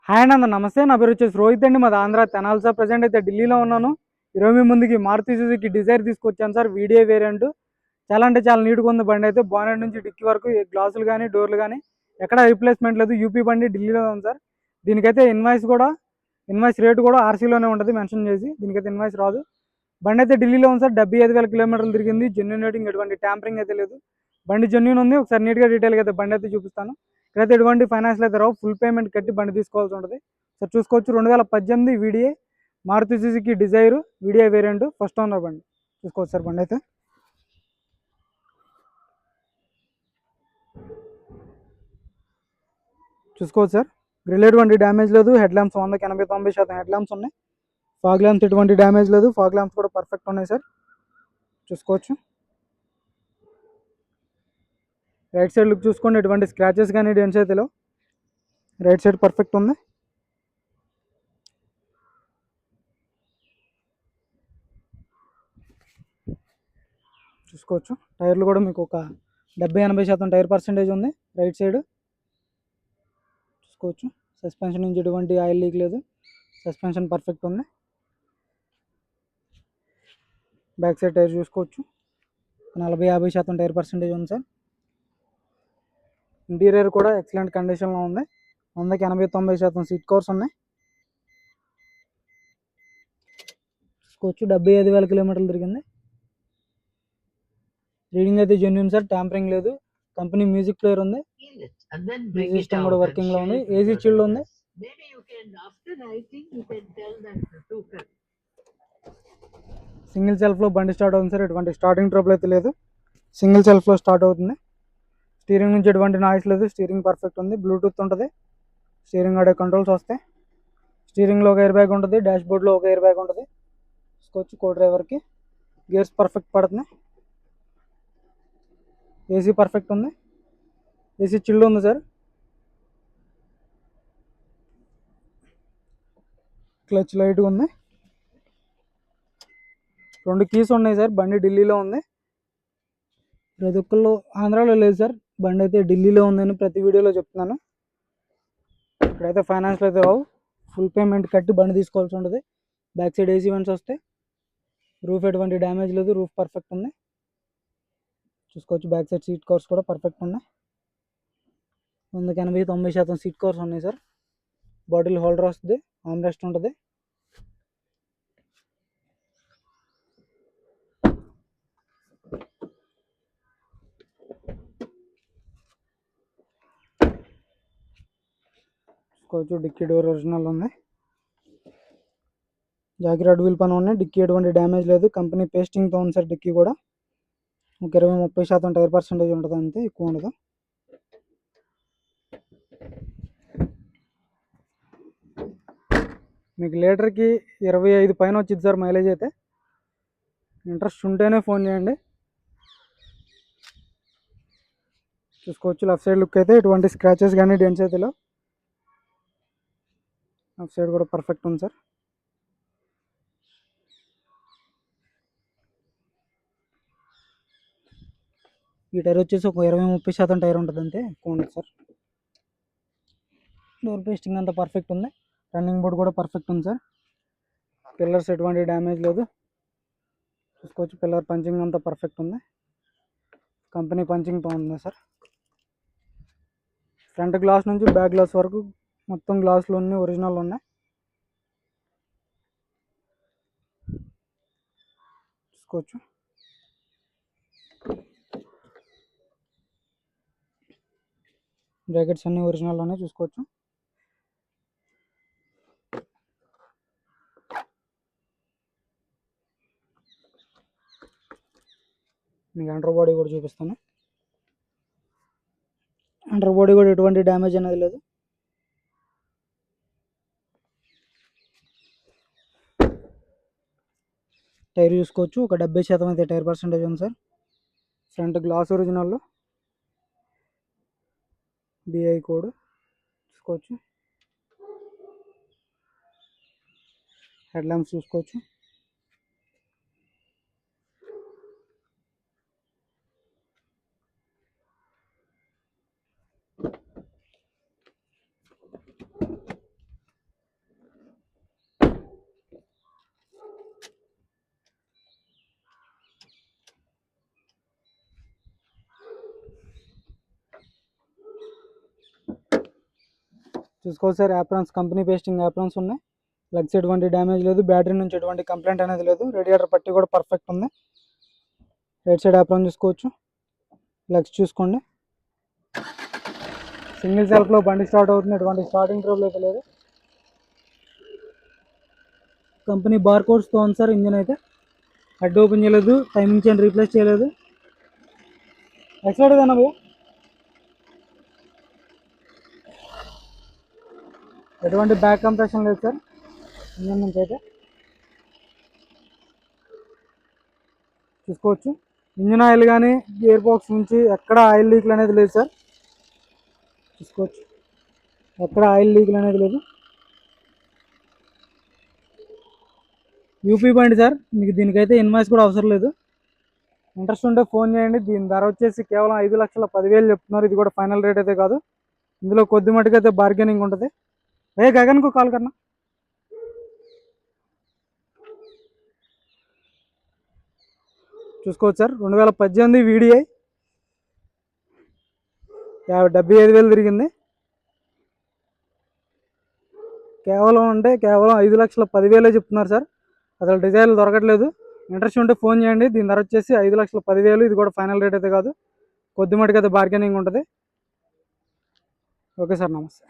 Hi అన్న నమస్తే. నా పేరు వచ్చేసి రోహిత్ అండి. మాది ఆంధ్ర తెనాలి సార్. ప్రజెంట్ అయితే ఢిల్లీలో ఉన్నాను. ఈరోజు మీ ముందుకి మారుతి సుజుకి డిజైర్ తీసుకొచ్చాను సార్. వీడియో వేరియంట్ చాలా అంటే చాలా నీట్గా ఉంది బండి అయితే. బానెట్ నుంచి డిక్కీ వరకు గ్లాసులు కానీ డోర్లు కానీ ఎక్కడ రీప్లేస్మెంట్ లేదు. యూపీ బండి ఢిల్లీలో ఉంది సార్. దీనికైతే ఇన్వాయిస్ రేటు కూడా ఆర్సీలోనే ఉంటుంది మెన్షన్ చేసి. దీనికైతే ఇన్వాయిస్ రాదు. బండి అయితే ఢిల్లీలో ఉంది సార్. 75,000 కిలోమీటర్లు తిరిగింది. జెన్యూన్ రేటింగ్, ఎటువంటి ట్యాంపరింగ్ అయితే లేదు. బండి జెన్యూన్ ఉంది. ఒకసారి నీట్గా డీటెయిల్గా అయితే బండి అయితే చూపిస్తాను. ఇక్కడైతే ఎటువంటి ఫైనాన్స్ అయితే రావు. ఫుల్ పేమెంట్ కట్టి బండి తీసుకోవాల్సి ఉంటుంది సార్. చూసుకోవచ్చు 2018 video Maruti Suzuki Dzire video variant first owner బండి. చూసుకోవచ్చు సార్ బండి అయితే. చూసుకోవచ్చు సార్. గ్రిల్ ఎటువంటి డ్యామేజ్ లేదు. హెడ్ ల్యాంప్స్ 100కి 80-90% హెడ్ ల్యాంప్స్ ఉన్నాయి. ఫాగ్ ల్యాంప్స్ ఎటువంటి డ్యామేజ్ లేదు. ఫాగ్ ల్యాంప్స్ కూడా పర్ఫెక్ట్ ఉన్నాయి సార్. చూసుకోవచ్చు. రైట్ సైడ్ లుక్ చూసుకోండి. ఎటువంటి స్క్రాచెస్ కానీ డెంట్స్ అయితే లేవు. రైట్ సైడ్ పర్ఫెక్ట్ ఉంది. చూసుకోవచ్చు. టైర్లు కూడా మీకు ఒక 70-80% టైర్ పర్సెంటేజ్ ఉంది రైట్ సైడ్. చూసుకోవచ్చు. సస్పెన్షన్ నుంచి ఎటువంటి ఆయిల్ లీక్ లేదు. సస్పెన్షన్ పర్ఫెక్ట్ ఉంది. బ్యాక్ సైడ్ టైర్ చూసుకోవచ్చు. 40-50% టైర్ పర్సెంటేజ్ ఉంది సార్. ఇంటీరియర్ కూడా ఎక్సలెంట్ కండిషన్లో ఉంది. 100కి 80-90% సీట్ కవర్స్ ఉన్నాయి. చూసుకోవచ్చు. 75,000 కిలోమీటర్లు తిరిగింది. రీడింగ్ అయితే జెన్యూన్ సార్. ట్యాంపరింగ్ లేదు. కంపెనీ మ్యూజిక్ ప్లేయర్ ఉంది. మ్యూజిక్ సిస్టమ్ కూడా వర్కింగ్ లో ఉంది. ఏసీ చిల్డ్ ఉంది. సింగిల్ సెల్ఫ్ లో బండి స్టార్ట్ అవుతుంది సార్. ఎటువంటి స్టార్టింగ్ ట్రబుల్ అయితే లేదు. సింగిల్ సెల్ఫ్ లో స్టార్ట్ అవుతుంది. స్టీరింగ్ నుంచి ఎటువంటి నాయిస్ లేదు. స్టీరింగ్ పర్ఫెక్ట్ ఉంది. బ్లూటూత్ ఉంటుంది. స్టీరింగ్ ఆడే కంట్రోల్స్ వస్తాయి. స్టీరింగ్ లో ఒక ఎయిర్ బ్యాగ్ ఉంటుంది. డాష్ బోర్డ్ లో ఒక ఎయిర్ బ్యాగ్ ఉంటుంది. చూసుకోవచ్చు. కో డ్రైవర్ కి గేర్స్ పర్ఫెక్ట్ పడుతున్నాయి. ఏసీ పర్ఫెక్ట్ ఉంది. ఏసీ చిల్డ్ ఉంది సార్. క్లచ్ లైట్గా ఉంది. 2 కీస్ ఉన్నాయి సార్. బండి ఢిల్లీలో ఉంది. ప్రతి ఒక్కళ్ళు ఆంధ్రాలో లేదు సార్. బండి అయితే ఢిల్లీలో ఉందని ప్రతి వీడియోలో చెప్తున్నాను. ఇక్కడైతే ఫైనాన్స్లో అయితే రావు. ఫుల్ పేమెంట్ కట్టి బండి తీసుకోవాల్సి ఉంటుంది. బ్యాక్ సైడ్ ఏసీ వెంట్స్ వస్తాయి. రూఫ్ ఎటువంటి డ్యామేజ్ లేదు. రూఫ్ పర్ఫెక్ట్ ఉంది. చూసుకోవచ్చు. బ్యాక్ సైడ్ సీట్ కవర్స్ కూడా పర్ఫెక్ట్ ఉన్నాయి. 100కి 80-90% సీట్ కవర్స్ ఉన్నాయి సార్. బాటిల్ హోల్డర్ వస్తుంది. ఆర్మ్ రెస్ట్ ఉంటుంది. చూసుకోవచ్చు. డిక్కీ డోర్ ఒరిజినల్ ఉంది. జాకిరాడ్ వీల్ పని ఉన్నాయి. డిక్కీ ఎటువంటి డ్యామేజ్ లేదు. కంపెనీ పేస్టింగ్తో ఉంది సార్. డిక్కీ కూడా ఒక 20-30% టైర్ పర్సెంటేజ్ ఉంటుంది. అంతే, ఎక్కువ ఉండదు. మీకు లీటర్కి 25 పైన వచ్చింది సార్ మైలేజ్ అయితే. ఇంట్రెస్ట్ ఉంటేనే ఫోన్ చేయండి. చూసుకోవచ్చు. లెఫ్ట్ సైడ్ లుక్ అయితే ఎటువంటి స్క్రాచెస్ కానీ డెంట్స్ అయితే లేవు. లెఫ్ట్ సైడ్ కూడా పర్ఫెక్ట్ ఉంది సార్. ఈ టైర్ వచ్చేసి ఒక 20-30% టైర్ ఉంటుంది. అంతే, ఎక్కువ ఉండదు సార్. డోర్ పేస్టింగ్ అంతా పర్ఫెక్ట్ ఉంది. రన్నింగ్ బోర్డ్ కూడా పర్ఫెక్ట్ ఉంది సార్. పిల్లర్స్ ఎటువంటి డ్యామేజ్ లేదు. చూసుకోవచ్చు. పిల్లర్ పంచింగ్ అంతా పర్ఫెక్ట్ ఉంది. కంపెనీ పంచింగ్తో ఉంది సార్. ఫ్రంట్ గ్లాస్ నుంచి బ్యాక్ గ్లాస్ వరకు మొత్తం గ్లాసులు అన్నీ ఒరిజినల్ ఉన్నాయి. చూసుకోవచ్చు. జాకెట్స్ అన్నీ ఒరిజినల్ ఉన్నాయి. చూసుకోవచ్చు. మీకు అండర్ బాడీ కూడా చూపిస్తాను. అండర్ బాడీ కూడా ఎటువంటి డ్యామేజ్ అనేది లేదు. టైర్ చూసుకోవచ్చు. ఒక 70% అయితే టైర్ పర్సెంటేజ్ ఉంది sir. Front glass original, BI code చూసుకోవచ్చు. హెడ్ ల్యాంప్స్ చూసుకోవచ్చు. చూసుకోవచ్చు sir, aprons company pasting aprons ఉన్నాయి. లెగ్స్ ఎటువంటి డ్యామేజ్ లేదు, బ్యాటరీ నుంచి ఎటువంటి కంప్లైంట్ అనేది లేదు, రేడియేటర్ పట్టి కూడా పర్ఫెక్ట్ ఉంది. రైట్ సైడ్ యాప్రాన్ చూసుకోవచ్చు, లెగ్స్ చూసుకోండి. సింగిల్ సెల్ఫ్లో బండి స్టార్ట్ అవుతుంది, ఎటువంటి స్టార్టింగ్ ట్రబుల్ అయితే లేదు. కంపెనీ బార్ కోడ్స్తో ఉంది సార్. ఇంజిన్ అయితే హెడ్ ఓపెన్ చేయలేదు, టైమింగ్ చైన్ రీప్లేస్ చేయలేదు. ఎక్సైడ్ ఏదన్నా ఎటువంటి బ్యాక్ కంప్రెషన్ లేదు సార్ ఇంజన్ నుంచి అయితే. చూసుకోవచ్చు, ఇంజిన్ ఆయిల్ కానీ గేర్ బాక్స్ నుంచి ఎక్కడ ఆయిల్ లీక్లు అనేది లేదు సార్. చూసుకోవచ్చు, ఎక్కడ ఆయిల్ లీక్లు అనేది లేదు. యూపీ బండి సార్, మీకు దీనికైతే ఇన్వాయిస్ కూడా అవసరం లేదు. ఇంట్రెస్ట్ ఉంటే ఫోన్ చేయండి. దీని ధర వచ్చేసి కేవలం 5,10,000 చెప్తున్నారు. ఇది కూడా ఫైనల్ రేట్ అయితే కాదు, ఇందులో కొద్ది మటుకు అయితే బార్గెనింగ్ ఉంటుంది. గగన్కు కాల్ కన్నా. చూసుకోవచ్చు సార్, 2018 VDI 75,000 తిరిగింది. కేవలం 5,10,000 చెప్తున్నారు సార్. అసలు డిజైర్లు దొరకట్లేదు. ఇంట్రెస్ట్ ఉంటే ఫోన్ చేయండి. దీని ధర వచ్చేసి 5,10,000. ఇది కూడా ఫైనల్ రేట్ అయితే కాదు, కొద్ది మటుకు అయితే బార్గెనింగ్ ఉంటుంది. ఓకే సార్, నమస్తే.